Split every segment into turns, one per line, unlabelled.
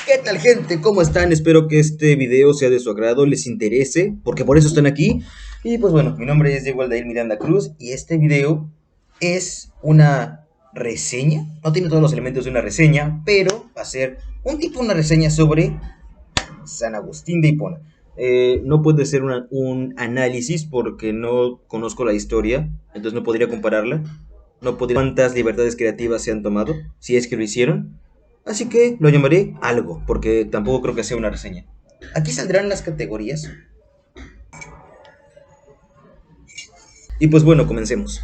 ¿Qué tal, gente? ¿Cómo están? Espero que este video sea de su agrado, les interese, porque por eso están aquí. Y pues bueno, mi nombre es Diego Aldair Miranda Cruz y este video es una reseña. No tiene todos los elementos de una reseña, pero va a ser una reseña sobre San Agustín de Hipona. No puede ser un análisis porque no conozco la historia, entonces no podría compararla. No podría cuántas libertades creativas se han tomado, si es que lo hicieron. Así que lo llamaré algo, porque tampoco creo que sea una reseña. Aquí saldrán las categorías. Y pues bueno, comencemos.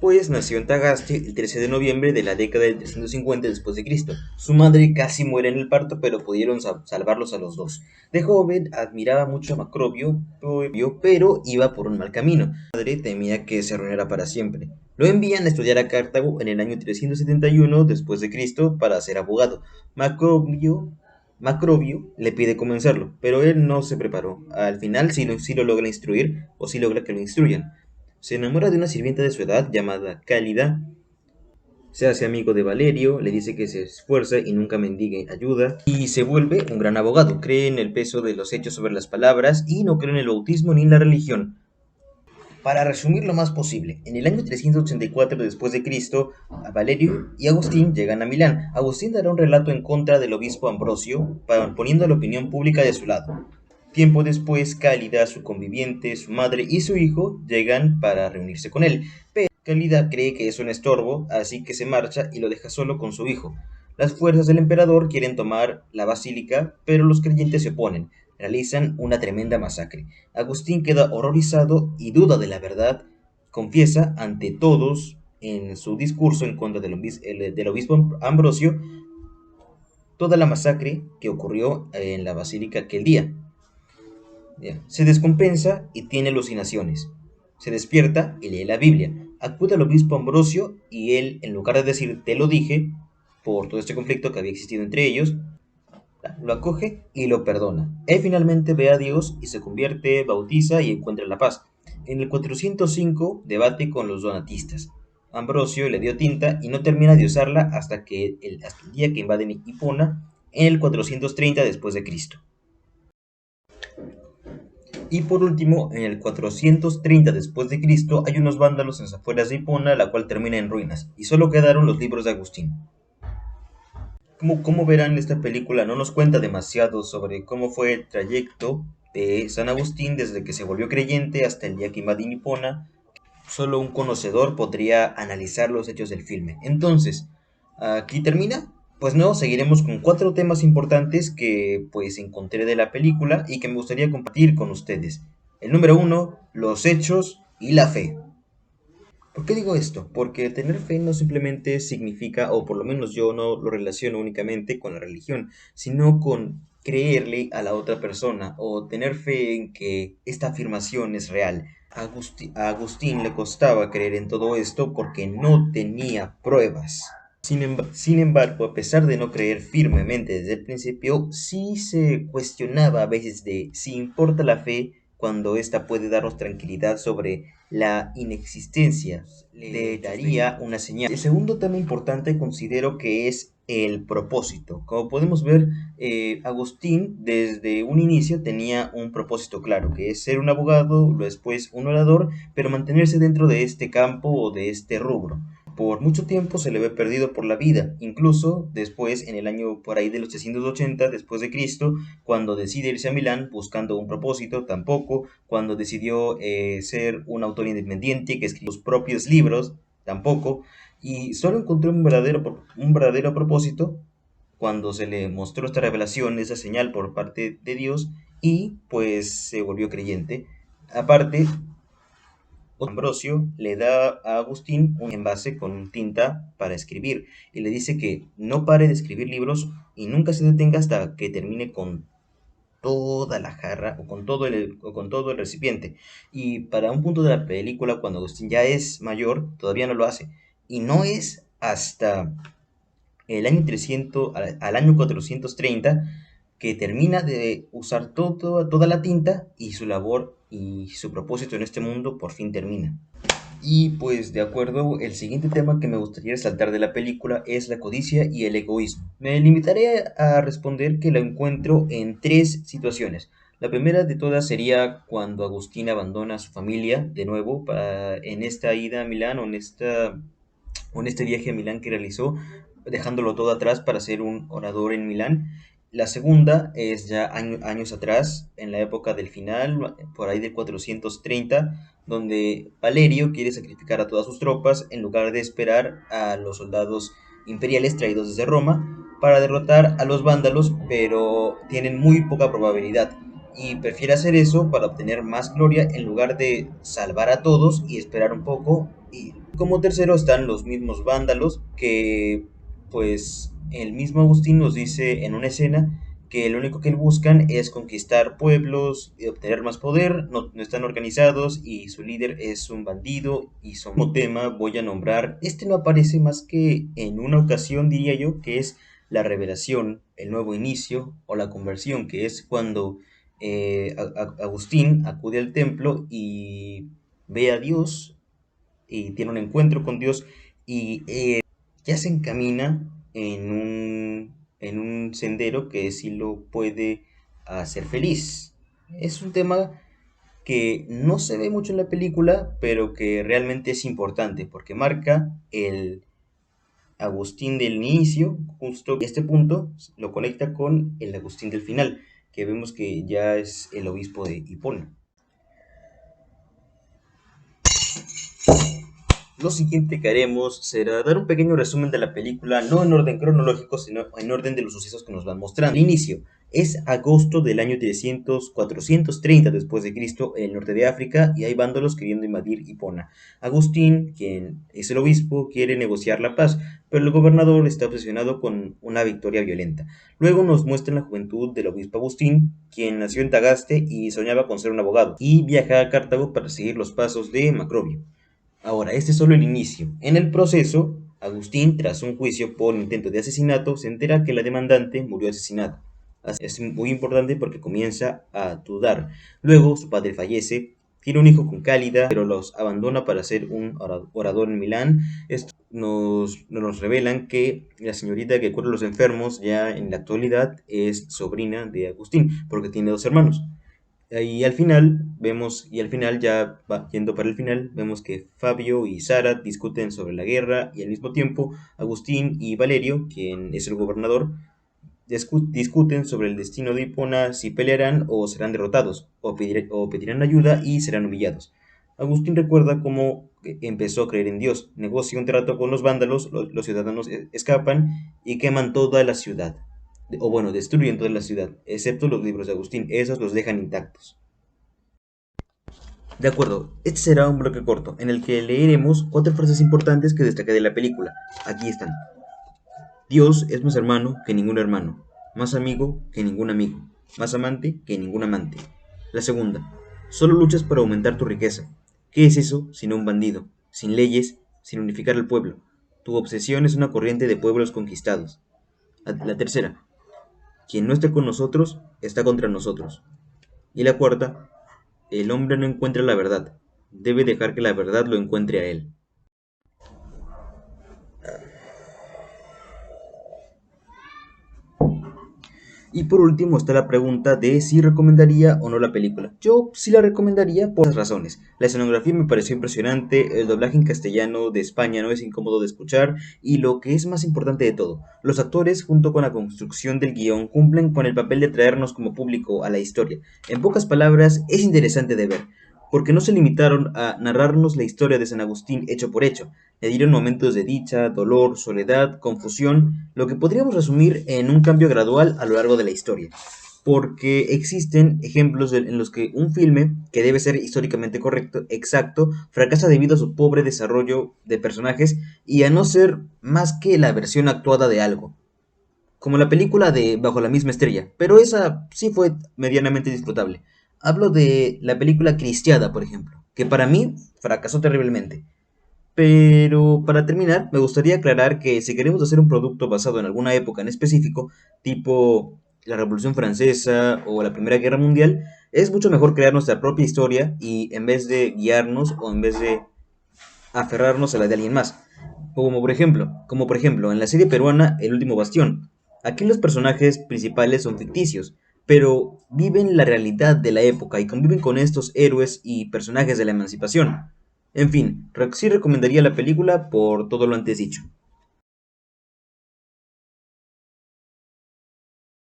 Pues nació en Tagaste el 13 de noviembre de la década del 350 después de Cristo. Su madre casi muere en el parto, pero pudieron salvarlos a los dos. De joven admiraba mucho a Macrobio, pero iba por un mal camino. Su madre temía que se arruinara para siempre. Lo envían a estudiar a Cartago en el año 371 después de Cristo para ser abogado. Macrobio le pide comenzarlo, pero él no se preparó. Al final sí lo logra instruir, o sí logra que lo instruyan. Se enamora de una sirvienta de su edad llamada Cálida, se hace amigo de Valerio, le dice que se esfuerza y nunca mendigue ayuda, y se vuelve un gran abogado. Cree en el peso de los hechos sobre las palabras y no cree en el bautismo ni en la religión. Para resumir lo más posible, en el año 384 después de Cristo, Valerio y Agustín llegan a Milán. Agustín dará un relato en contra del obispo Ambrosio, poniendo la opinión pública de su lado. Tiempo después, Cálida, su conviviente, su madre y su hijo llegan para reunirse con él, pero Cálida cree que es un estorbo, así que se marcha y lo deja solo con su hijo. Las fuerzas del emperador quieren tomar la basílica, pero los creyentes se oponen. Realizan una tremenda masacre. Agustín queda horrorizado y duda de la verdad. Confiesa ante todos en su discurso en contra del obispo Ambrosio toda la masacre que ocurrió en la basílica aquel día. Bien. Se descompensa y tiene alucinaciones. Se despierta y lee la Biblia. Acude al obispo Ambrosio y él, en lugar de decir te lo dije, por todo este conflicto que había existido entre ellos, lo acoge y lo perdona. Él finalmente ve a Dios y se convierte, bautiza y encuentra la paz. En el 405 debate con los donatistas. Ambrosio le dio tinta y no termina de usarla hasta el día que invaden Hipona en el 430 después de Cristo. Y por último, en el 430 después de Cristo hay unos vándalos en las afueras de Hipona, la cual termina en ruinas, y solo quedaron los libros de Agustín. Como verán, esta película no nos cuenta demasiado sobre cómo fue el trayecto de San Agustín desde que se volvió creyente hasta el día que invadió Hipona. Solo un conocedor podría analizar los hechos del filme. Entonces, aquí termina. Pues no, seguiremos con 4 temas importantes que pues encontré de la película y que me gustaría compartir con ustedes. El número 1, los hechos y la fe. ¿Por qué digo esto? Porque tener fe no simplemente significa, o por lo menos yo no lo relaciono únicamente con la religión, sino con creerle a la otra persona o tener fe en que esta afirmación es real. A Agustín le costaba creer en todo esto porque no tenía pruebas. Sin embargo, a pesar de no creer firmemente desde el principio, sí se cuestionaba a veces de si importa la fe cuando ésta puede darnos tranquilidad sobre la inexistencia. Le daría una señal. El segundo tema importante considero que es el propósito. Como podemos ver, Agustín desde un inicio tenía un propósito claro, que es ser un abogado, después un orador, pero mantenerse dentro de este campo o de este rubro. Por mucho tiempo se le ve perdido por la vida, incluso después, en el año por ahí de los 380 después de Cristo, cuando decide irse a Milán buscando un propósito, tampoco, cuando decidió ser un autor independiente que escribió sus propios libros, tampoco, y solo encontró un verdadero propósito cuando se le mostró esta revelación, esa señal por parte de Dios, y pues se volvió creyente. Aparte, Ambrosio le da a Agustín un envase con tinta para escribir y le dice que no pare de escribir libros y nunca se detenga hasta que termine con toda la jarra o con todo el recipiente. Y para un punto de la película, cuando Agustín ya es mayor, todavía no lo hace. Y no es hasta el año 300, al año 430 que termina de usar toda la tinta y su labor y su propósito en este mundo por fin termina. Y pues de acuerdo, el siguiente tema que me gustaría resaltar de la película es la codicia y el egoísmo. Me limitaré a responder que la encuentro en tres situaciones. La primera de todas sería cuando Agustín abandona a su familia de nuevo en esta ida a Milán o en este viaje a Milán que realizó, dejándolo todo atrás para ser un orador en Milán. La segunda es ya años atrás, en la época del final, por ahí de 430, donde Valerio quiere sacrificar a todas sus tropas en lugar de esperar a los soldados imperiales traídos desde Roma para derrotar a los vándalos, pero tienen muy poca probabilidad y prefiere hacer eso para obtener más gloria en lugar de salvar a todos y esperar un poco. Y como tercero están los mismos vándalos que pues el mismo Agustín nos dice en una escena que lo único que buscan es conquistar pueblos y obtener más poder, no están organizados y su líder es un bandido y como tema voy a nombrar, este no aparece más que en una ocasión diría yo, que es la revelación, el nuevo inicio o la conversión, que es cuando Agustín acude al templo y ve a Dios y tiene un encuentro con Dios y ya se encamina en un sendero que sí lo puede hacer feliz. Es un tema que no se ve mucho en la película, pero que realmente es importante porque marca el Agustín del inicio, justo este punto lo conecta con el Agustín del final, que vemos que ya es el obispo de Hipona. Lo siguiente que haremos será dar un pequeño resumen de la película, no en orden cronológico, sino en orden de los sucesos que nos van mostrando. El inicio es agosto del año 430 después de Cristo en el norte de África y hay vándalos queriendo invadir Hipona. Agustín, quien es el obispo, quiere negociar la paz, pero el gobernador está obsesionado con una victoria violenta. Luego nos muestran la juventud del obispo Agustín, quien nació en Tagaste y soñaba con ser un abogado, y viaja a Cartago para seguir los pasos de Macrobio. Ahora, este es solo el inicio. En el proceso, Agustín, tras un juicio por intento de asesinato, se entera que la demandante murió asesinada. Es muy importante porque comienza a dudar. Luego, su padre fallece, tiene un hijo con Cálida, pero los abandona para ser un orador en Milán. Esto nos revelan que la señorita que cura a los enfermos ya en la actualidad es sobrina de Agustín, porque tiene dos hermanos. Y al final, ya yendo para el final, vemos que Fabio y Sara discuten sobre la guerra y al mismo tiempo Agustín y Valerio, quien es el gobernador, discuten sobre el destino de Hipona, si pelearán o serán derrotados, o pedirán ayuda y serán humillados. Agustín recuerda cómo empezó a creer en Dios, negocia un trato con los vándalos, los ciudadanos escapan y queman toda la ciudad. O bueno, destruyen toda la ciudad, excepto los libros de Agustín, esos los dejan intactos. De acuerdo, este será un bloque corto, en el que leeremos cuatro frases importantes que destaqué de la película. Aquí están. Dios es más hermano que ningún hermano, más amigo que ningún amigo, más amante que ningún amante. La segunda, solo luchas para aumentar tu riqueza. ¿Qué es eso sino un bandido, sin leyes, sin unificar al pueblo? Tu obsesión es una corriente de pueblos conquistados. La tercera, quien no esté con nosotros, está contra nosotros. Y la cuarta, el hombre no encuentra la verdad, debe dejar que la verdad lo encuentre a él. Y por último está la pregunta de si recomendaría o no la película. Yo sí la recomendaría por razones. La escenografía me pareció impresionante, el doblaje en castellano de España no es incómodo de escuchar y lo que es más importante de todo, los actores junto con la construcción del guión cumplen con el papel de traernos como público a la historia. En pocas palabras, es interesante de ver, porque no se limitaron a narrarnos la historia de San Agustín hecho por hecho, le dieron momentos de dicha, dolor, soledad, confusión, lo que podríamos resumir en un cambio gradual a lo largo de la historia. Porque existen ejemplos en los que un filme, que debe ser históricamente correcto, exacto, fracasa debido a su pobre desarrollo de personajes y a no ser más que la versión actuada de algo. Como la película de Bajo la misma estrella, pero esa sí fue medianamente disfrutable. Hablo de la película Cristiada, por ejemplo, que para mí fracasó terriblemente. Pero para terminar, me gustaría aclarar que si queremos hacer un producto basado en alguna época en específico, tipo la Revolución Francesa o la Primera Guerra Mundial, es mucho mejor crear nuestra propia historia y en vez de guiarnos o en vez de aferrarnos a la de alguien más. O como por ejemplo en la serie peruana El último bastión. Aquí los personajes principales son ficticios, pero viven la realidad de la época y conviven con estos héroes y personajes de la emancipación. En fin, sí recomendaría la película por todo lo antes dicho.